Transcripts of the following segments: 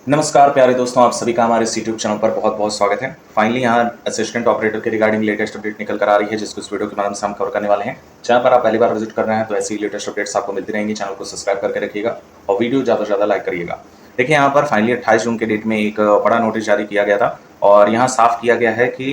नमस्कार प्यारे दोस्तों, आप सभी का हमारे इस यूट्यूब चैनल पर बहुत बहुत स्वागत है। फाइनली यहाँ असिस्टेंट ऑपरेटर के रिगार्डिंग लेटेस्ट अपडेट निकल कर आ रही है, जिसको इस वीडियो के माध्यम से हम कवर करने वाले हैं। चैनल पर आप पहली बार विजिट कर रहे हैं तो ऐसी लेटेस्ट अपडेट्स आपको मिलती रहेंगी। चैनल को सब्सक्राइब करके रखिएगा और वीडियो ज़्यादा से ज़्यादा लाइक करिएगा। देखिए, यहाँ पर फाइनली 28 जून के डेट में एक बड़ा नोटिस जारी किया गया था और यहाँ साफ किया गया है कि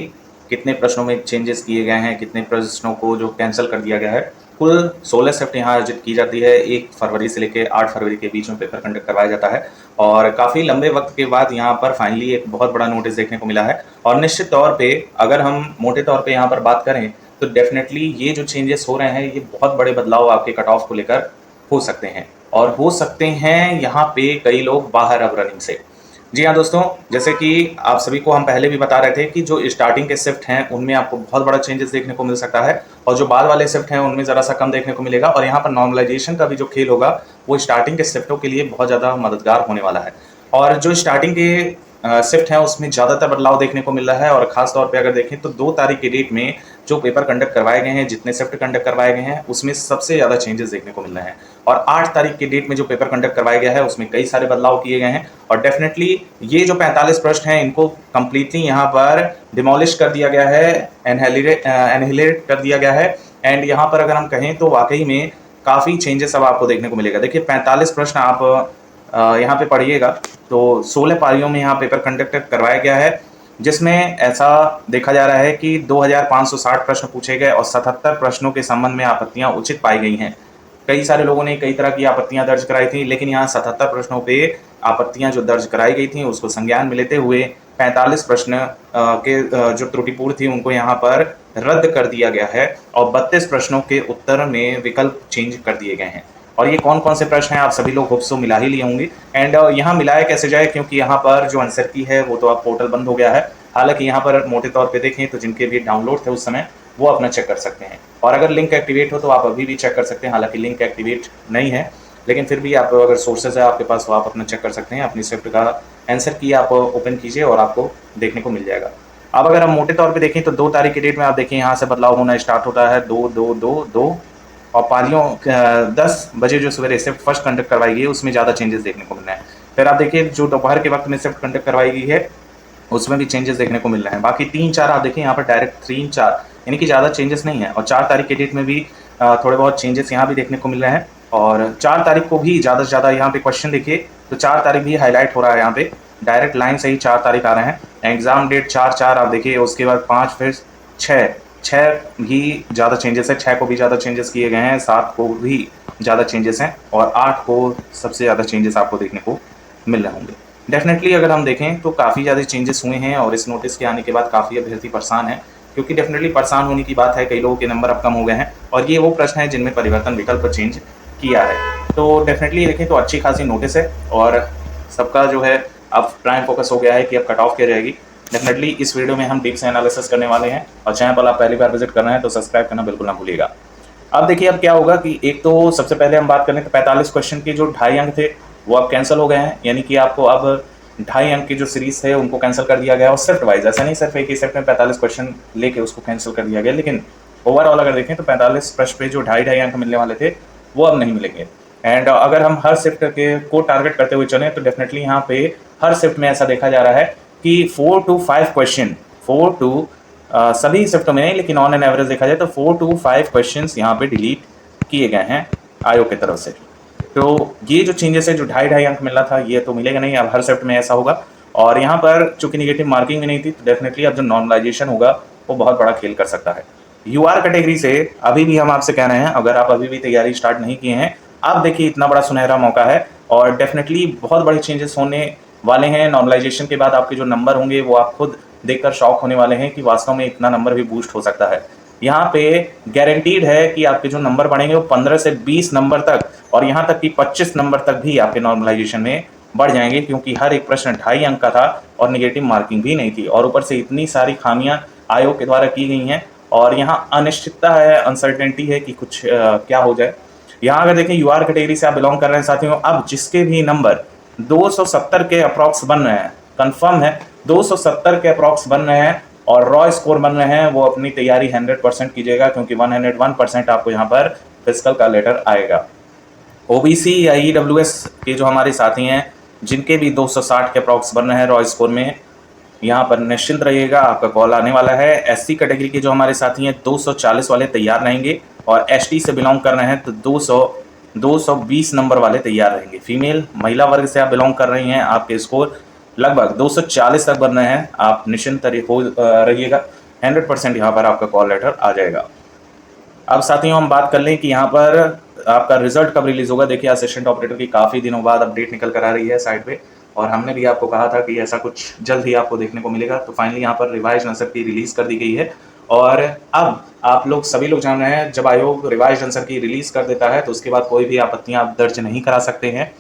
कितने प्रश्नों में चेंजेस किए गए हैं, कितने प्रश्नों को जो कैंसिल कर दिया गया है। कुल 16 शिफ्ट यहाँ आयोजित की जाती है। 1 फरवरी से लेकर 8 फरवरी के बीच में पेपर कंडक्ट करवाया जाता है और काफ़ी लंबे वक्त के बाद यहाँ पर फाइनली एक बहुत बड़ा नोटिस देखने को मिला है। और निश्चित तौर पे अगर हम मोटे तौर पे यहाँ पर बात करें तो डेफिनेटली ये जो चेंजेस हो रहे हैं, ये बहुत बड़े बदलाव आपके कट ऑफ को लेकर हो सकते हैं और हो सकते हैं यहाँ पे कई लोग बाहर अब रनिंग से। जी हाँ दोस्तों, जैसे कि आप सभी को हम पहले भी बता रहे थे कि जो स्टार्टिंग के शिफ्ट हैं उनमें आपको बहुत बड़ा चेंजेस देखने को मिल सकता है और जो बाद वाले शिफ्ट हैं उनमें ज़रा सा कम देखने को मिलेगा। और यहाँ पर नॉर्मलाइजेशन का भी जो खेल होगा वो स्टार्टिंग के शिफ्टों के लिए बहुत ज़्यादा मददगार होने वाला है। और जो स्टार्टिंग के शिफ्ट हैं उसमें ज़्यादातर बदलाव देखने को मिल रहा है। और ख़ास तौर पे अगर देखें तो 2 तारीख की डेट में जो पेपर कंडक्ट करवाए गए हैं, जितने शिफ्ट कंडक्ट करवाए गए हैं, उसमें सबसे ज़्यादा चेंजेस देखने को मिल रहे हैं। और 8 तारीख की डेट में जो पेपर कंडक्ट करवाया गया है उसमें कई सारे बदलाव किए गए हैं। और डेफिनेटली ये जो 45 प्रश्न हैं इनको कंप्लीटली यहाँ पर डिमोलिश कर दिया गया है, एनहिलेट कर दिया गया है। एंड यहाँ पर अगर हम कहें तो वाकई में काफ़ी चेंजेस अब आपको देखने को मिलेगा। देखिए, 45 प्रश्न आप यहाँ पे पढ़िएगा तो 16 पारियों में यहाँ पेपर कंडक्ट करवाया गया है, जिसमें ऐसा देखा जा रहा है कि 2560 प्रश्न पूछे गए और 77 प्रश्नों के संबंध में आपत्तियां उचित पाई गई हैं। कई सारे लोगों ने कई तरह की आपत्तियां दर्ज कराई थी, लेकिन यहाँ 77 प्रश्नों पे आपत्तियां जो दर्ज कराई गई थी उसको संज्ञान में लेते हुए 45 प्रश्न के जो त्रुटिपूर्ण थी उनको यहाँ पर रद्द कर दिया गया है और 32 प्रश्नों के उत्तर में विकल्प चेंज कर दिए गए हैं। और ये कौन कौन से प्रश्न हैं आप सभी लोग होप्स मिला ही लिए होंगे। एंड यहाँ मिलाया कैसे जाए, क्योंकि यहाँ पर जो आंसर की है वो तो अब पोर्टल बंद हो गया है। हालांकि यहाँ पर मोटे तौर पे देखें तो जिनके भी डाउनलोड थे उस समय वो अपना चेक कर सकते हैं और अगर लिंक एक्टिवेट हो तो आप अभी भी चेक कर सकते हैं। हालांकि लिंक एक्टिवेट नहीं है, लेकिन फिर भी आप अगर सोर्सेज है आपके पास तो आप अपना चेक कर सकते हैं। अपनी स्विफ्ट का आंसर की आप ओपन कीजिए और आपको देखने को मिल जाएगा। अब अगर हम मोटे तौर पे देखें तो 2 तारीख की डेट में आप देखिए यहाँ से बदलाव होना स्टार्ट होता है 2-2-2-2 और पालियों 10 बजे जो सवेरे शिफ्ट फर्स्ट कंडक्ट करवाई गई है उसमें ज़्यादा चेंजेस देखने को मिल रहे हैं। फिर आप देखिए जो दोपहर के वक्त में शिफ्ट कंडक्ट करवाई गई है उसमें भी चेंजेस देखने को मिल रहे हैं। बाकी 3-4 आप देखिए यहाँ पर डायरेक्ट 3-4 यानी कि ज़्यादा चेंजेस नहीं है। और 4 तारीख के डेट में भी थोड़े बहुत चेंजेस यहाँ भी देखने को मिल रहे हैं। और 4 तारीख को भी ज़्यादा से ज़्यादा यहाँ पे क्वेश्चन देखिए तो 4 तारीख भी हाईलाइट हो रहा है। यहाँ पे डायरेक्ट लाइन से ही 4 तारीख आ रहे हैं। एग्जाम डेट 4-4 आप देखिए, उसके बाद 5, फिर 6 भी ज़्यादा चेंजेस है। 6 को भी ज़्यादा चेंजेस किए गए हैं, 7 को भी ज़्यादा चेंजेस हैं और 8 को सबसे ज़्यादा चेंजेस आपको देखने को मिल रहे होंगे। डेफिनेटली अगर हम देखें तो काफ़ी ज़्यादा चेंजेस हुए हैं और इस नोटिस के आने के बाद काफ़ी अभ्यर्थी परेशान हैं, क्योंकि डेफिनेटली परेशान होने की बात है। कई लोगों के नंबर अब कम हो गए हैं और ये वो प्रश्न है जिनमें परिवर्तन विकल्प चेंज किया है। तो डेफिनेटली देखें तो अच्छी खासी नोटिस है और सबका जो है अब प्राइम फोकस हो गया है कि अब कट ऑफ क्या रहेगी। डेफिनेटली इस वीडियो में हम डीप से एनालिसिस करने वाले हैं और चैनल पर आप पहली बार विजिट कर रहे हैं तो सब्सक्राइब करना बिल्कुल ना भूलिएगा। अब देखिए अब क्या होगा कि एक तो सबसे पहले हम बात करें तो 45 क्वेश्चन के जो 2.5 अंक थे वो अब कैंसिल हो गए हैं, यानी कि आपको अब 2.5 अंक की जो सीरीज है उनको कैंसिल कर दिया गया और शिफ्ट वाइज, ऐसा नहीं सिर्फ एक ही शिफ्ट में 45 क्वेश्चन लेके उसको कैंसिल कर दिया गया, लेकिन ओवरऑल अगर देखें तो 45 प्रश्न पे जो 2.5 अंक मिलने वाले थे वो अब नहीं मिलेंगे। एंड अगर हम हर शिफ्ट के को टारगेट करते हुए चलें तो डेफिनेटली यहाँ पे हर शिफ्ट में ऐसा देखा जा रहा है कि 4 to 5 क्वेश्चन, 4 to सभी शिफ्टों में नहीं लेकिन ऑन एन एवरेज देखा जाए तो 4 to 5 क्वेश्चंस यहाँ पे डिलीट किए गए हैं आयोग की तरफ से। तो ये जो चेंजेस है, जो 2.5 अंक मिल रहा था ये तो मिलेगा नहीं, अब हर शिफ्ट में ऐसा होगा। और यहाँ पर चूंकि निगेटिव मार्किंग भी नहीं थी तो डेफिनेटली अब जो नॉर्मलाइजेशन होगा वो बहुत बड़ा खेल कर सकता है। यूआर कैटेगरी से अभी भी हम आपसे कह रहे हैं, अगर आप अभी भी तैयारी स्टार्ट नहीं किए हैं, आप देखिए इतना बड़ा सुनहरा मौका है और डेफिनेटली बहुत बड़े चेंजेस होने वाले हैं। नॉर्मलाइजेशन के बाद आपके जो नंबर होंगे वो आप खुद देखकर शॉक होने वाले हैं कि वास्तव में इतना नंबर भी बूस्ट हो सकता है। यहाँ पे गारंटीड है कि आपके जो नंबर बढ़ेंगे वो 15 से 20 नंबर तक और यहाँ तक कि 25 नंबर तक भी आपके नॉर्मलाइजेशन में बढ़ जाएंगे, क्योंकि हर एक प्रश्न 2.5 अंक का था और निगेटिव मार्किंग भी नहीं थी और ऊपर से इतनी सारी खामियां आयोग के द्वारा की गई हैं और यहाँ अनिश्चितता है, अनसर्टेनिटी है कि कुछ क्या हो जाए। यहाँ अगर देखें यूआर कैटेगरी से आप बिलोंग कर रहे हैं साथियों, अब जिसके भी नंबर 270 के अप्रॉक्स बन रहे हैं, कंफर्म है 270 के अप्रॉक्स बन रहे हैं और रॉ स्कोर बन रहे हैं, वो अपनी तैयारी 100% कीजिएगा, क्योंकि 101% आपको यहाँ पर फिजिकल का लेटर आएगा। ओबीसी या ईडब्ल्यूएस के जो हमारे साथी हैं जिनके भी 260 के अप्रॉक्स बन रहे हैं रॉ स्कोर में, यहाँ पर निश्चिंत रहिएगा, आपका कॉल आने वाला है। एससी कैटेगरी के जो हमारे साथी हैं 240 वाले तैयार रहेंगे, और एसटी से बिलोंग कर रहे हैं तो 220 नंबर वाले तैयार रहेंगे। फीमेल महिला वर्ग से आप बिलोंग कर रही हैं, आपके स्कोर लगभग 240 तक बन रहे हैं, आप निश्चिंत रहिएगा। 100% यहाँ पर आपका कॉल लेटर आ जाएगा। अब साथियों हम बात कर लें कि यहाँ पर आपका रिजल्ट कब रिलीज होगा। देखिए असिस्टेंट ऑपरेटर की काफ़ी दिनों बाद अपडेट निकल कर आ रही है साइट पे, और हमने भी आपको कहा था कि ऐसा कुछ जल्द ही आपको देखने को मिलेगा। तो फाइनली यहाँ पर रिवाइज आंसर की रिलीज कर दी गई है, और अब आप लोग सभी लोग जान रहे हैं, जब आयोग रिवाइज आंसर की रिलीज कर देता है तो उसके बाद कोई भी आपत्तियां आप दर्ज नहीं करा सकते हैं,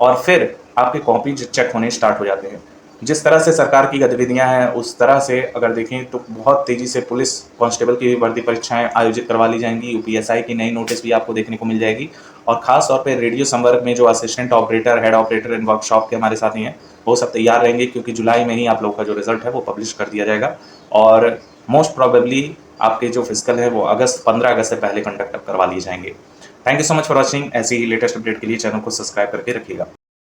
और फिर आपके कॉपी चेक होने स्टार्ट हो जाते हैं। जिस तरह से सरकार की गतिविधियां हैं उस तरह से अगर देखें तो बहुत तेज़ी से पुलिस कांस्टेबल की भर्ती परीक्षाएं आयोजित करवा ली जाएंगी। यूपीएसआई की नई नोटिस भी आपको देखने को मिल जाएगी, और खास तौर पे रेडियो संवर्ग में जो असिस्टेंट ऑपरेटर, हेड ऑपरेटर इन वर्कशॉप के हमारे साथी हैं वो सब तैयार रहेंगे, क्योंकि जुलाई में ही आप लोगों का जो रिजल्ट है वो पब्लिश कर दिया जाएगा, और मोस्ट प्रोबेबली आपके जो फिजिकल है वो 15 अगस्त से पहले कंडक्ट करवा लिए जाएंगे। Thank you so much for watching. ऐसी ही लेटेस्ट अपडेट के लिए चैनल को सब्सक्राइब करके रखिएगा।